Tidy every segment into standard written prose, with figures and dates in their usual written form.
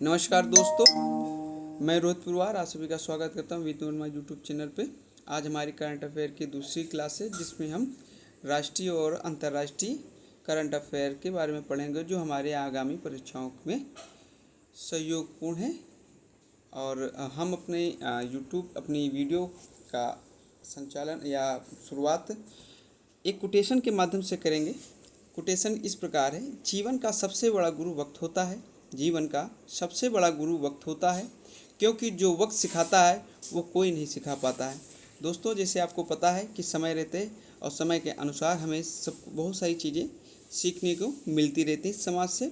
नमस्कार दोस्तों, मैं रोहित पुरवार आप सभी का स्वागत करता हूँ वीटू माई यूट्यूब चैनल पे। आज हमारी करंट अफेयर की दूसरी क्लास है जिसमें हम राष्ट्रीय और अंतर्राष्ट्रीय करंट अफेयर के बारे में पढ़ेंगे जो हमारे आगामी परीक्षाओं में सहयोगपूर्ण है। और हम अपने यूट्यूब अपनी वीडियो का संचालन या शुरुआत एक कोटेशन के माध्यम से करेंगे। कोटेशन इस प्रकार है, जीवन का सबसे बड़ा गुरु वक्त होता है। जीवन का सबसे बड़ा गुरु वक्त होता है, क्योंकि जो वक्त सिखाता है वो कोई नहीं सिखा पाता है। दोस्तों, जैसे आपको पता है कि समय रहते और समय के अनुसार हमें सब बहुत सारी चीज़ें सीखने को मिलती रहती हैं समाज से।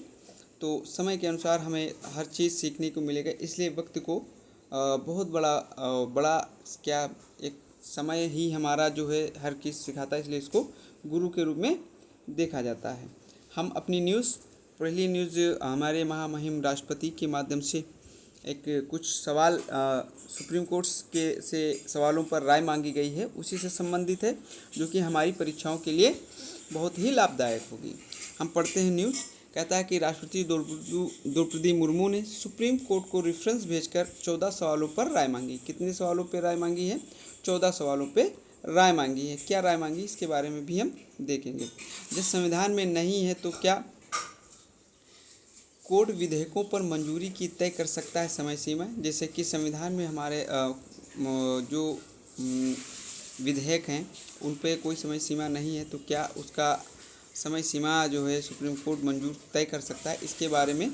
तो समय के अनुसार हमें हर चीज़ सीखने को मिलेगा, इसलिए वक्त को बहुत बड़ा क्या एक समय ही हमारा जो है हर चीज़ सिखाता है, इसलिए इसको गुरु के रूप में देखा जाता है। हम अपनी पहली न्यूज़ हमारे महामहिम राष्ट्रपति के माध्यम से एक कुछ सवाल सुप्रीम कोर्ट के से सवालों पर राय मांगी गई है, उसी से संबंधित है, जो कि हमारी परीक्षाओं के लिए बहुत ही लाभदायक होगी। हम पढ़ते हैं न्यूज़। कहता है कि राष्ट्रपति द्रौपदी मुर्मू ने सुप्रीम कोर्ट को रेफरेंस भेजकर 14 सवालों पर राय मांगी। कितने सवालों पर राय मांगी है? 14 सवालों पर राय मांगी है। क्या राय मांगी, इसके बारे में भी हम देखेंगे। जब संविधान में नहीं है तो क्या कोर्ट विधेयकों पर मंजूरी की तय कर सकता है समय सीमा? जैसे कि संविधान में हमारे जो विधेयक हैं उन पे कोई समय सीमा नहीं है, तो क्या उसका समय सीमा जो है सुप्रीम कोर्ट मंजूर तय कर सकता है? इसके बारे में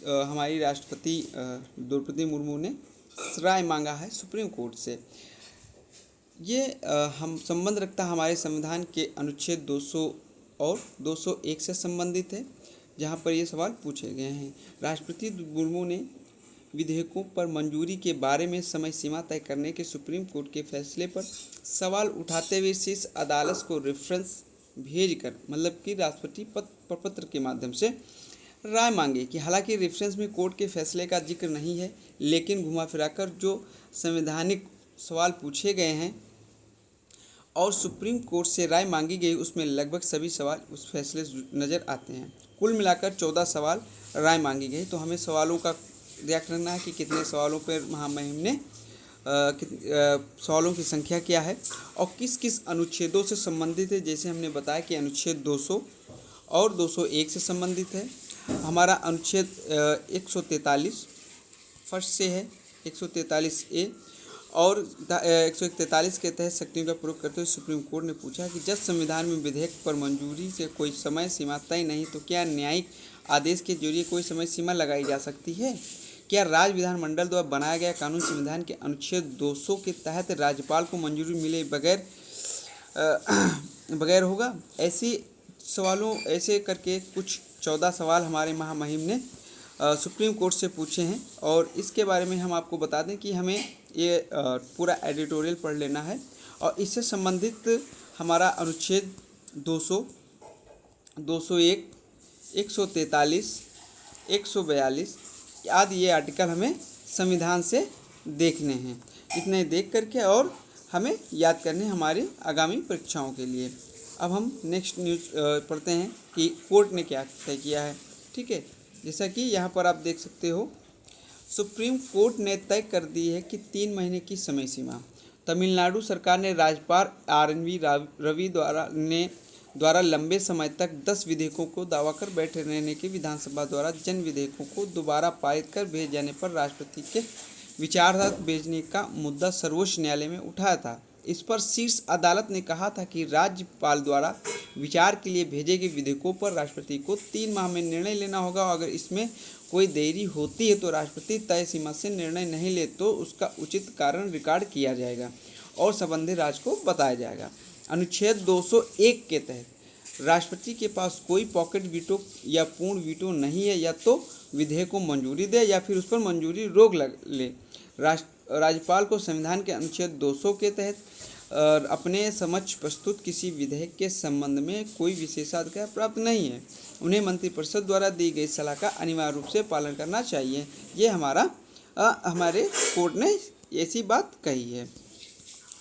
हमारी राष्ट्रपति द्रौपदी मुर्मू ने राय मांगा है सुप्रीम कोर्ट से। ये हम संबंध रखता हमारे संविधान के अनुच्छेद 200 और 201 से संबंधित है, जहाँ पर ये सवाल पूछे गए हैं। राष्ट्रपति मुर्मू ने विधेयकों पर मंजूरी के बारे में समय सीमा तय करने के सुप्रीम कोर्ट के फैसले पर सवाल उठाते हुए शीर्ष अदालत को रेफरेंस भेजकर, मतलब कि राष्ट्रपति प्रपत्र के माध्यम से राय मांगी कि हालांकि रेफरेंस में कोर्ट के फैसले का जिक्र नहीं है, लेकिन घुमा फिराकर जो संवैधानिक सवाल पूछे गए हैं और सुप्रीम कोर्ट से राय मांगी गई, उसमें लगभग सभी सवाल उस फैसले नज़र आते हैं। कुल मिलाकर 14 सवाल राय मांगी गई। तो हमें सवालों का रिएक्ट करना है कि कितने सवालों पर महामहिम ने सवालों की संख्या क्या है और किस किस अनुच्छेदों से संबंधित है। जैसे हमने बताया कि अनुच्छेद 200 और 201 से संबंधित है। हमारा अनुच्छेद 143 फर्स्ट से है, 143A और 143 के तहत शक्तियों का प्रयोग करते हुए सुप्रीम कोर्ट ने पूछा कि जब संविधान में विधेयक पर मंजूरी से कोई समय सीमा तय नहीं, तो क्या न्यायिक आदेश के जरिए कोई समय सीमा लगाई जा सकती है? क्या राज्य विधानमंडल द्वारा बनाया गया कानून संविधान के अनुच्छेद 200 के तहत राज्यपाल को मंजूरी मिले बगैर होगा? ऐसे करके कुछ 14 सवाल हमारे महामहिम ने सुप्रीम कोर्ट से पूछे हैं। और इसके बारे में हम आपको बता दें कि हमें ये पूरा एडिटोरियल पढ़ लेना है और इससे संबंधित हमारा अनुच्छेद 200, 201, 143, 142 आदि ये आर्टिकल हमें संविधान से देखने हैं। इतने देख करके और हमें याद करने हमारी आगामी परीक्षाओं के लिए। अब हम नेक्स्ट न्यूज़ पढ़ते हैं कि कोर्ट ने क्या तय किया है। ठीक है, जैसा कि यहाँ पर आप देख सकते हो, सुप्रीम कोर्ट ने तय कर दी है कि 3 महीने की समय सीमा। तमिलनाडु सरकार ने राज्यपाल RNV रवि द्वारा लंबे समय तक 10 विधेयकों को दावा कर बैठे रहने के विधानसभा द्वारा जन विधेयकों को दोबारा पारित कर भेजे जाने पर राष्ट्रपति के विचाराधीन भेजने का मुद्दा सर्वोच्च न्यायालय में उठाया था। इस पर शीर्ष अदालत ने कहा था कि राज्यपाल द्वारा विचार के लिए भेजे गए विधेयकों पर राष्ट्रपति को 3 माह में निर्णय लेना होगा। अगर इसमें कोई देरी होती है तो राष्ट्रपति तय सीमा से निर्णय नहीं ले तो उसका उचित कारण रिकॉर्ड किया जाएगा और संबंधित राज्य को बताया जाएगा। अनुच्छेद 201 के तहत राष्ट्रपति के पास कोई पॉकेट वीटो या पूर्ण वीटो नहीं है, या तो विधेयक को मंजूरी दे या फिर उस पर मंजूरी रोक ले। राज्यपाल को संविधान के अनुच्छेद 200 के तहत अपने समक्ष प्रस्तुत किसी विधेयक के संबंध में कोई विशेषाधिकार प्राप्त नहीं है। उन्हें मंत्रिपरिषद द्वारा दी गई सलाह का अनिवार्य रूप से पालन करना चाहिए। ये हमारे कोर्ट ने ऐसी बात कही है।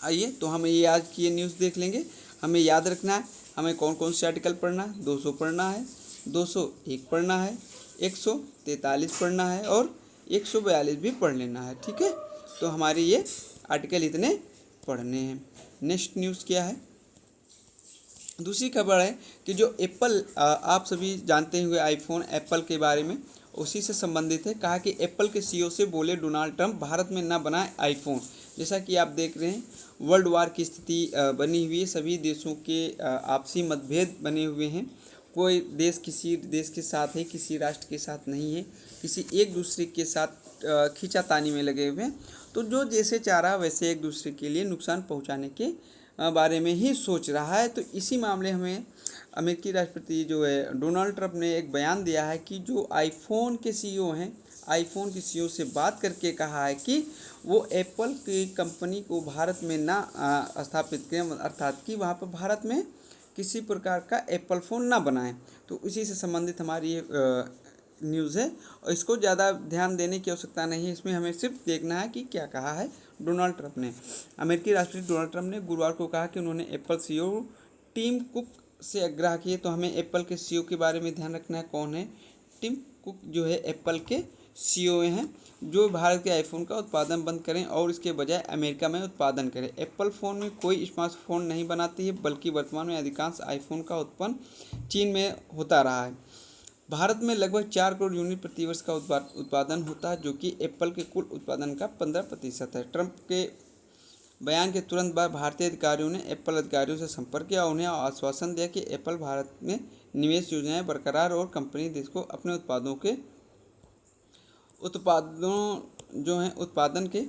आइए तो हम ये आज की ये न्यूज़ देख लेंगे। हमें याद रखना है हमें कौन कौन से आर्टिकल पढ़ना है। 200 पढ़ना है, 201 पढ़ना है, 143 पढ़ना है और 142 भी पढ़ लेना है। ठीक है, तो हमारे ये आर्टिकल इतने पढ़ने हैं। नेक्स्ट न्यूज़ क्या है? दूसरी खबर है कि जो एप्पल, आप सभी जानते हुए आईफोन एप्पल के बारे में, उसी से संबंधित है। कहा कि एप्पल के सीईओ से बोले डोनाल्ड ट्रंप, भारत में ना बनाए आईफोन। जैसा कि आप देख रहे हैं वर्ल्ड वार की स्थिति बनी हुई है, सभी देशों के आपसी मतभेद बने हुए हैं। कोई देश किसी देश के साथ है, किसी राष्ट्र के साथ नहीं है, किसी एक दूसरे के साथ खींचातानी में लगे हुए हैं। तो जो जैसे चाह रहा वैसे एक दूसरे के लिए नुकसान पहुंचाने के बारे में ही सोच रहा है। तो इसी मामले में अमेरिकी राष्ट्रपति जो है डोनाल्ड ट्रंप ने एक बयान दिया है कि जो आईफोन के सीईओ हैं, आईफोन के सीईओ से बात करके कहा है कि वो एप्पल की कंपनी को भारत में ना स्थापित करें, अर्थात कि वहाँ पर भारत में किसी प्रकार का एप्पल फ़ोन ना बनाएं। तो इसी से संबंधित हमारी ये न्यूज़ है और इसको ज़्यादा ध्यान देने की आवश्यकता नहीं है। इसमें हमें सिर्फ देखना है कि क्या कहा है डोनाल्ड ट्रंप ने। अमेरिकी राष्ट्रपति डोनाल्ड ट्रंप ने गुरुवार को कहा कि उन्होंने एप्पल सीईओ टिम कुक से आग्रह किए। तो हमें एप्पल के सीईओ के बारे में ध्यान रखना है। कौन है? टिम कुक जो है एप्पल के सीईओ हैं, जो भारत के आईफोन का उत्पादन बंद करें और इसके बजाय अमेरिका में उत्पादन करें। एप्पल फ़ोन में कोई स्मार्टफोन नहीं बनाती है, बल्कि वर्तमान में अधिकांश आईफोन का उत्पन्न चीन में होता रहा है। भारत में लगभग 4 करोड़ यूनिट प्रतिवर्ष का उत्पादन होता है, जो कि एप्पल के कुल उत्पादन का 15% है। ट्रंप के बयान के तुरंत बाद भारतीय अधिकारियों ने एप्पल अधिकारियों से संपर्क किया और उन्हें आश्वासन दिया कि एप्पल भारत में निवेश योजनाएं बरकरार और कंपनी देश को अपने उत्पादों जो हैं उत्पादन के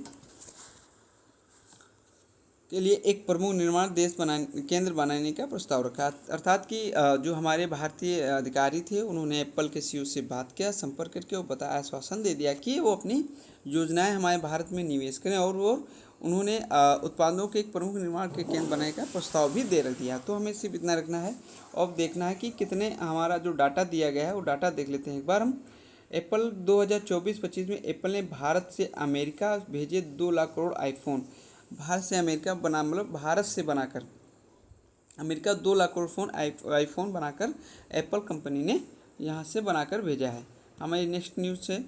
लिए एक प्रमुख निर्माण देश केंद्र बनाने का प्रस्ताव रखा। अर्थात कि जो हमारे भारतीय अधिकारी थे उन्होंने एप्पल के सीईओ से बात किया, संपर्क करके वो बताया, आश्वासन दे दिया कि वो अपनी योजनाएं हमारे भारत में निवेश करें और वो उन्होंने उत्पादों के एक प्रमुख निर्माण के केंद्र बनाने का प्रस्ताव भी दे दिया। तो हमें सिर्फ इतना रखना है और देखना है कि कितने हमारा जो डाटा दिया गया है वो डाटा देख लेते हैं एक बार हम। एप्पल 2024-25 में एप्पल ने भारत से अमेरिका भेजे 2 लाख करोड़ आईफोन। भारत से अमेरिका बना मतलब भारत से बनाकर America 2 lakh crore phone iPhone बनाकर एप्पल कंपनी ने यहाँ से बनाकर भेजा है। हमारी नेक्स्ट न्यूज़ है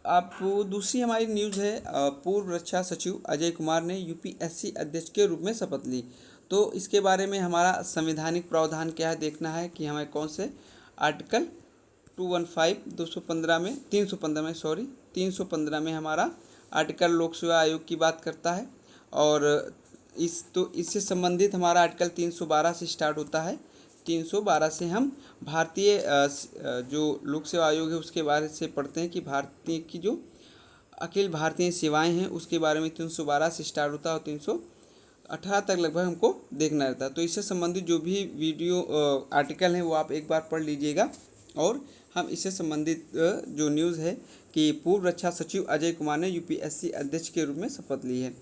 अब दूसरी हमारी न्यूज़ है पूर्व रक्षा सचिव अजय कुमार ने यूपीएससी अध्यक्ष के रूप में शपथ ली। तो इसके बारे में हमारा संवैधानिक प्रावधान क्या है देखना है कि हमें कौन से आर्टिकल 315 में हमारा आर्टिकल लोक सेवा आयोग की बात करता है और इससे संबंधित हमारा आर्टिकल 312 से स्टार्ट होता है। 312 से हम भारतीय जो लोक सेवा आयोग है उसके बारे से पढ़ते हैं कि भारतीय की जो अखिल भारतीय सेवाएं हैं उसके बारे में 312 से स्टार्ट होता है और 318 तक लगभग हमको देखना रहता है। तो इससे संबंधित जो भी वीडियो आर्टिकल हैं वो आप एक बार पढ़ लीजिएगा। और हम इससे संबंधित जो न्यूज़ है कि पूर्व रक्षा सचिव अजय कुमार ने यूपीएससी अध्यक्ष के रूप में शपथ ली है।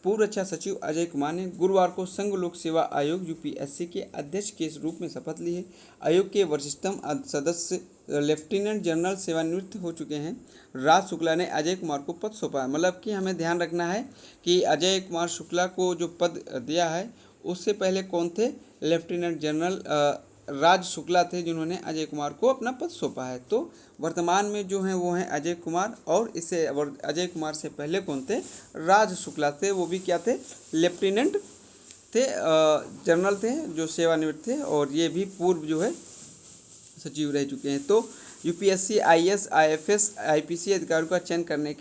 पूर्व रक्षा सचिव अजय कुमार ने गुरुवार को संघ लोक सेवा आयोग यूपीएससी के अध्यक्ष के रूप में शपथ ली है। आयोग के वरिष्ठतम सदस्य लेफ्टिनेंट जनरल सेवानिवृत्त हो चुके हैं राज शुक्ला ने अजय कुमार को पद सौंपा है। मतलब कि हमें ध्यान रखना है कि अजय कुमार शुक्ला को जो पद दिया है उससे पहले कौन थे? लेफ्टिनेंट जनरल राज शुक्ला थे जिन्होंने अजय कुमार को अपना पद सौंपा है। तो वर्तमान में जो हैं वो हैं अजय कुमार और इससे अजय कुमार से पहले कौन थे? राज शुक्ला थे। वो भी क्या थे? लेफ्टिनेंट थे, जनरल थे जो सेवानिवृत्त थे और ये भी पूर्व जो है सचिव रह चुके हैं। तो यूपीएससी आईएएस आईएफएस आईपीसी अधिकारियों का चयन करने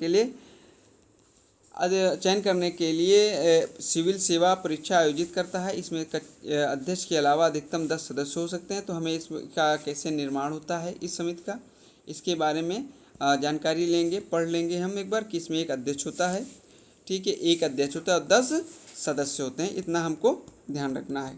के लिए सिविल सेवा परीक्षा आयोजित करता है। इसमें अध्यक्ष के अलावा अधिकतम 10 सदस्य हो सकते हैं। तो हमें इसका कैसे निर्माण होता है इस समिति का, इसके बारे में जानकारी लेंगे, पढ़ लेंगे हम एक बार कि इसमें एक अध्यक्ष होता है, ठीक है, एक अध्यक्ष होता है और 10 सदस्य होते हैं, इतना हमको ध्यान रखना है।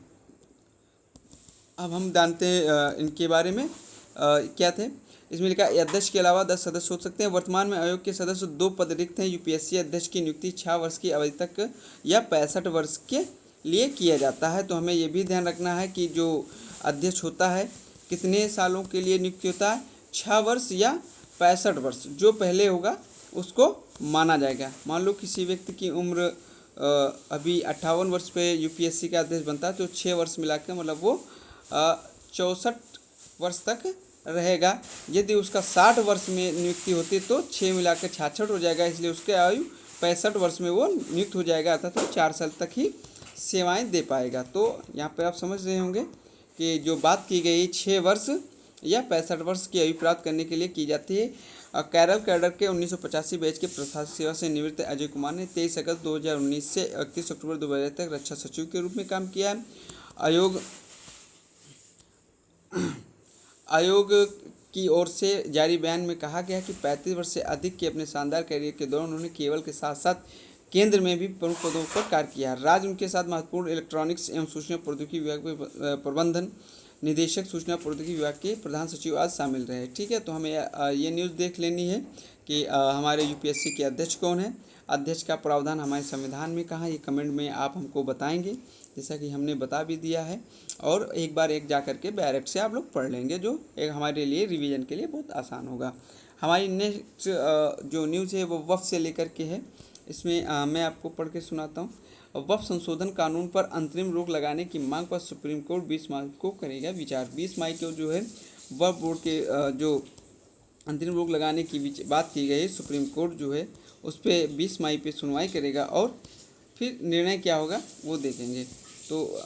अब हम जानते हैं इनके बारे में क्या थे। इसमें लिखा अध्यक्ष के अलावा 10 सदस्य हो सकते हैं। वर्तमान में आयोग के सदस्य 2 पद रिक्त हैं। यूपीएससी अध्यक्ष की नियुक्ति 6 वर्ष की अवधि तक या 65 वर्ष के लिए किया जाता है। तो हमें ये भी ध्यान रखना है कि जो अध्यक्ष होता है कितने सालों के लिए नियुक्ति होता है? 6 वर्ष या 65 वर्ष, जो पहले होगा उसको माना जाएगा। मान लो किसी व्यक्ति की उम्र अभी 58 वर्ष पे यूपीएससी का अध्यक्ष बनता है तो 6 वर्ष मिला के मतलब वो 64 वर्ष तक रहेगा। यदि उसका 60 वर्ष में नियुक्ति होती तो 6 मिलाकर 66 हो जाएगा, इसलिए उसके आयु 65 वर्ष में वो नियुक्त हो जाएगा, अर्थात तो 4 साल तक ही सेवाएं दे पाएगा। तो यहाँ पे आप समझ रहे होंगे कि जो बात की गई 6 वर्ष या 65 वर्ष की आयु प्राप्त करने के लिए की जाती है। कैरल कैडर के 1985 बैच के प्रशासनिक सेवा से निवृत्त अजय कुमार ने 23 अगस्त 2019 से 31 अक्टूबर 2000 तक रक्षा सचिव के रूप में काम किया है। आयोग की ओर से जारी बयान में कहा गया कि 35 वर्ष से अधिक के अपने शानदार करियर के दौरान उन्होंने केवल के साथ साथ केंद्र में भी प्रमुख पदों पर कार्य किया। राज्य उनके साथ महत्वपूर्ण इलेक्ट्रॉनिक्स एवं सूचना प्रौद्योगिकी विभाग में प्रबंधन निदेशक, सूचना प्रौद्योगिकी विभाग के प्रधान सचिव आज शामिल रहे। ठीक है, तो हमें ये न्यूज़ देख लेनी है कि हमारे यूपीएससी के अध्यक्ष कौन है, अध्यक्ष का प्रावधान हमारे संविधान में कहाँ, ये कमेंट में आप हमको बताएंगे, जैसा कि हमने बता भी दिया है। और एक बार एक जा कर के डायरेक्ट से आप लोग पढ़ लेंगे, जो एक हमारे लिए रिवीजन के लिए बहुत आसान होगा। हमारी नेक्स्ट जो न्यूज़ है वो वफ़ से लेकर के है। इसमें मैं आपको पढ़ के सुनाता हूँ। वक्फ संशोधन कानून पर अंतरिम रोक लगाने की मांग पर सुप्रीम कोर्ट 20 मई को करेगा विचार। 20 मई को जो है वक्फ बोर्ड के जो अंतरिम रोक लगाने की बात की गई, सुप्रीम कोर्ट जो है उस पर 20 मई पे सुनवाई करेगा और फिर निर्णय क्या होगा वो देखेंगे। तो